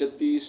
36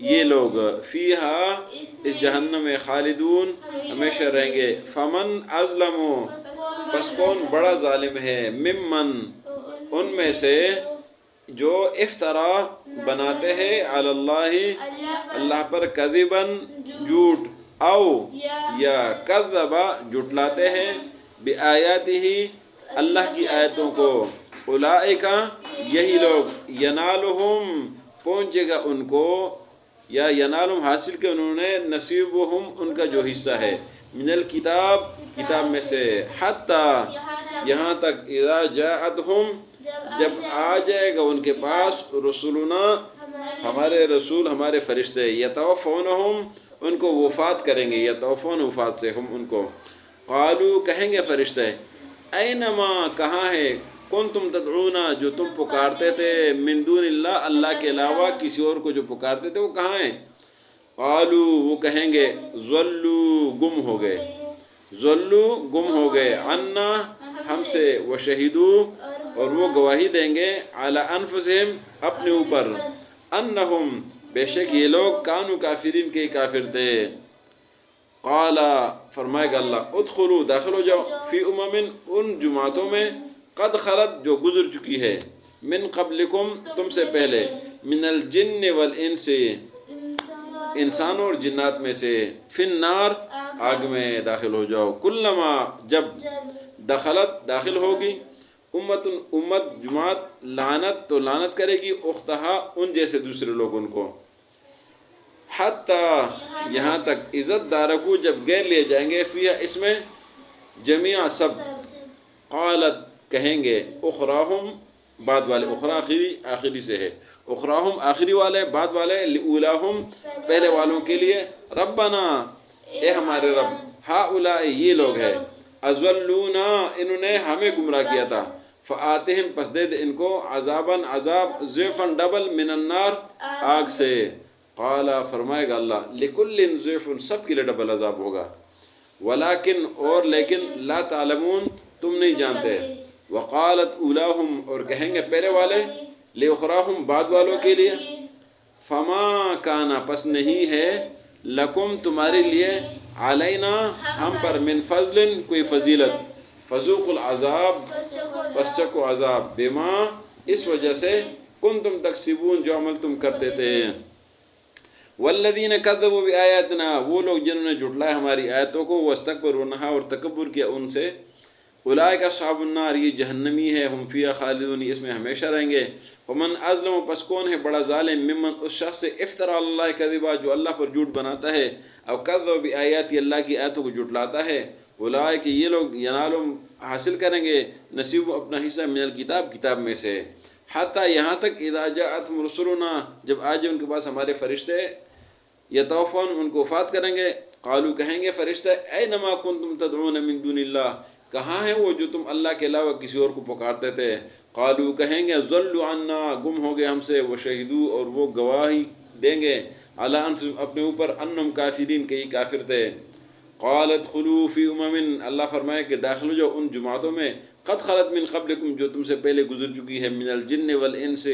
یہ لوگ فیہا اس جہنم میں خالدون ہمیشہ رہیں گے۔ فمن ازلم پس کون بڑا ظالم ہے، ممن ان میں سے جو افترا بناتے ہیں علی اللہ اللہ پر کذبن جھوٹ، او یا کذب جھٹلاتے ہیں بآیاتہ اللہ کی آیتوں کو، اولئک یہی لوگ ینالہم پہنچے گا ان کو، یا ینالہم حاصل کے انہوں نے نصیبہم ان کا جو حصہ ہے، من الکتاب کتاب میں سے، حتی یہاں تک اذا جاءتہم جب آ جائے گا ان کے پاس رسولنا ہمارے رسول ہمارے فرشتے، یتوفونہم ان کو وفات کریں گے، یتوفون وفات سے ہم ان کو، قالو کہیں گے فرشتے اینما کہاں ہے، کنتم تدعون جو تم پکارتے تھے، من دون اللہ اللہ کے علاوہ کسی اور کو جو پکارتے تھے وہ کہاں ہیں، قالو وہ کہیں گے ضلو گم ہو گئے، ضلو گم ہو گئے، عنا ہم سے، وشہدو اور وہ گواہی دیں گے، علی انفسہم اپنے اوپر، انہم بے شک یہ لوگ کانو کافرین کے کافر تھے، قال فرمائے گا اللہ ادخلوا داخل ہو جاؤ، فی امم ان جماعتوں میں، قد خلت جو گزر چکی ہے، من قبلکم تم سے پہلے، من الجن والانس انسانوں اور جنات میں سے، فی النار آگ میں داخل ہو جاؤ، کلما جب دخلت داخل ہوگی، امت جماعت لعنت تو لعنت کرے گی، اختہا ان جیسے دوسرے لوگ ان کو، حتی یہاں تک عزت دارکو جب گیر لیے جائیں گے، فیہا اس میں جمیع سب، قالت کہیں گے اخراہم بعد والے، اخرا آخری سے ہے، اخراہم آخری والے، بعد والے، لولاہم پہلے والوں کے لیے، ربنا اے ہمارے رب، ہاؤلاء یہ لوگ ہیں، اضلونا انہوں نے ہمیں گمراہ کیا تھا، فآتہم پس دے دے ان کو، عذاباً عذاب، ضعفاً ڈبل، من النار آگ سے، قال فرمائے گا اللہ لکل ضعف سب کے لیے ڈبل عذاب ہوگا، ولیکن اور لیکن لا تعلمون تم نہیں جانتے، وقالت اولاہم اور کہیں گے پہلے والے، لأخراہم بعد والوں کے لیے، فما کانا پس نہیں ہے، لکم تمہارے لیے، علینا ہم پر، من فضل کوئی فضیلت، فذوقوا العذاب پس چکو عذاب، بما اس وجہ سے، کنتم تکسبون جو عمل تم کرتے تھے، والذین کذبوا بآیاتنا وہ لوگ جنہوں نے جھٹلایا ہماری آیتوں کو، واستکبروا عنہا اور تکبر کیا ان سے، اولئک اصحاب النار یہ جہنمی ہے، ہم فیہا خالدون اس میں ہمیشہ رہیں گے، ومن ازلم پس کون ہے بڑا ظالم، ممن اس شخص سے افترا اللہ کذبا جو اللہ پر جھوٹ بناتا ہے، او کذب بآیات اللہ کی آیتوں کو جھٹلاتا ہے، اولئک یہ لوگ ینالہم حاصل کریں گے، نصیب اپنا حصہ، من الکتاب کتاب میں سے، حتی یہاں تک اذا جاءتہم رسلنا جب آ جائے ان کے پاس ہمارے فرشتے، یتوفون ان کو وفات کریں گے، قالو کہیں گے فرشتے اینما کنتم تدعون من دون اللہ کہاں ہیں وہ جو تم اللہ کے علاوہ کسی اور کو پکارتے تھے، قالو کہیں گے ضلوا عنا گم ہو گئے ہم سے، وشہدو اور وہ گواہی دیں گے، علی انفسہم اپنے اوپر، انہم کافرین کہ یہ کافر تھے، قال ادخلوا فی امم اللہ فرمائے کہ داخل ہو جاؤ ان جماعتوں میں، قد خلت من قبلکم جو تم سے پہلے گزر چکی ہے، من الجن والانس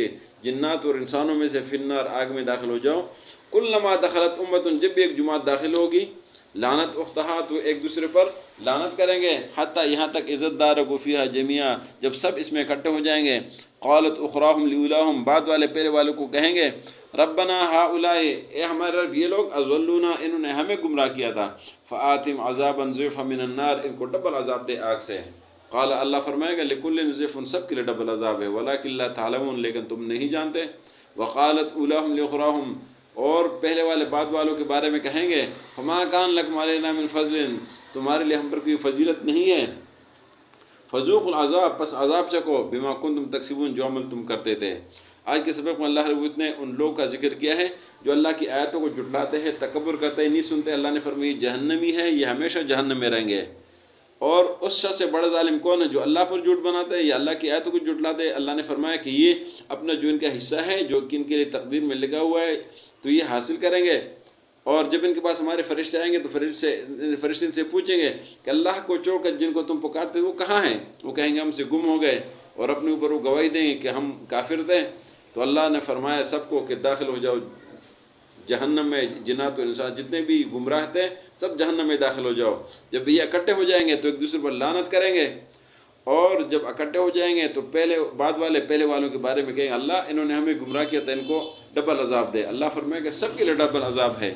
جنات اور انسانوں میں سے، فی النار آگ میں داخل ہو جاؤ، کلما دخلت امت جب بھی ایک جماعت داخل ہوگی، لعنت اختہا تو ایک دوسرے پر لعنت کریں گے، حتی یہاں تک عزت دار کو فیہا جمیعا جب سب اس میں اکٹھے ہو جائیں گے، قالت اخراہم لولاہم بعد والے پہلے والوں کو کہیں گے، ربنا ہاؤلاء اے ہمارے رب یہ لوگ، اضلونا انہوں نے ہمیں گمراہ کیا تھا، فآتہم عذابا ضعفا من النار ان کو ڈبل عذاب دے آگ سے، قال اللہ فرمائے گا لکل ضعف سب کے لیے ڈبل عذاب ہے، ولکن لا تعلمون لیکن تم نہیں جانتے، وقالت اولاہم لاخراہم اور پہلے والے بعد والوں کے بارے میں کہیں گے، فما کان لکم علینا من فضل تمہارے لیے ہم پر کوئی فضیلت نہیں ہے، فذوقوا العذاب پس عذاب چکو، بما کنتم تکسبون جو عمل تم کرتے تھے۔ آج کے سبق میں اللہ رب العزت نے ان لوگوں کا ذکر کیا ہے جو اللہ کی آیتوں کو جھٹلاتے ہیں، تکبر کرتے ہیں، نہیں سنتے، اللہ نے فرمایا جہنمی ہے، یہ ہمیشہ جہنم میں رہیں گے، اور اس شخص سے بڑا ظالم کون ہے جو اللہ پر جھوٹ بناتا ہے یا اللہ کی آیتوں کو جھٹلاتے ہے، اللہ نے فرمایا کہ یہ اپنا جو ان کا حصہ ہے جو کہ ان کے لیے تقدیر میں لکھا ہوا ہے تو یہ حاصل کریں گے، اور جب ان کے پاس ہمارے فرشتے آئیں گے تو فرشتے ان سے پوچھیں گے کہ اللہ کو چھوڑ کر جن کو تم پکارتے وہ کہاں ہیں، وہ کہیں گے ہم سے گم ہو گئے، اور اپنے اوپر وہ گواہی دیں گے کہ ہم کافر تھے، تو اللہ نے فرمایا سب کو کہ داخل ہو جاؤ جہنم میں جنات و انسان جتنے بھی گمراہ تھے سب جہنم میں داخل ہو جاؤ. جب یہ اکٹھے ہو جائیں گے تو ایک دوسرے پر لعنت کریں گے، اور جب اکٹھے ہو جائیں گے تو بعد والے پہلے والوں کے بارے میں کہیں گے اللہ انہوں نے ہمیں گمراہ کیا تھا، ان کو ڈبل عذاب دے. اللہ فرمائے گا سب کے لیے ڈبل عذاب ہے.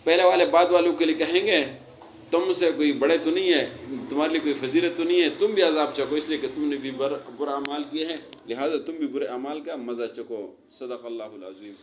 پہلے والے بعد والوں کے لیے کہیں گے تم سے کوئی بڑے تو نہیں ہے، تمہارے لیے کوئی فضیلت تو نہیں ہے، تم بھی عذاب چکو اس لیے کہ تم نے بھی برا اعمال کیے ہیں، لہٰذا تم بھی برے اعمال کا مزہ چکو. صدق اللہ العظیم.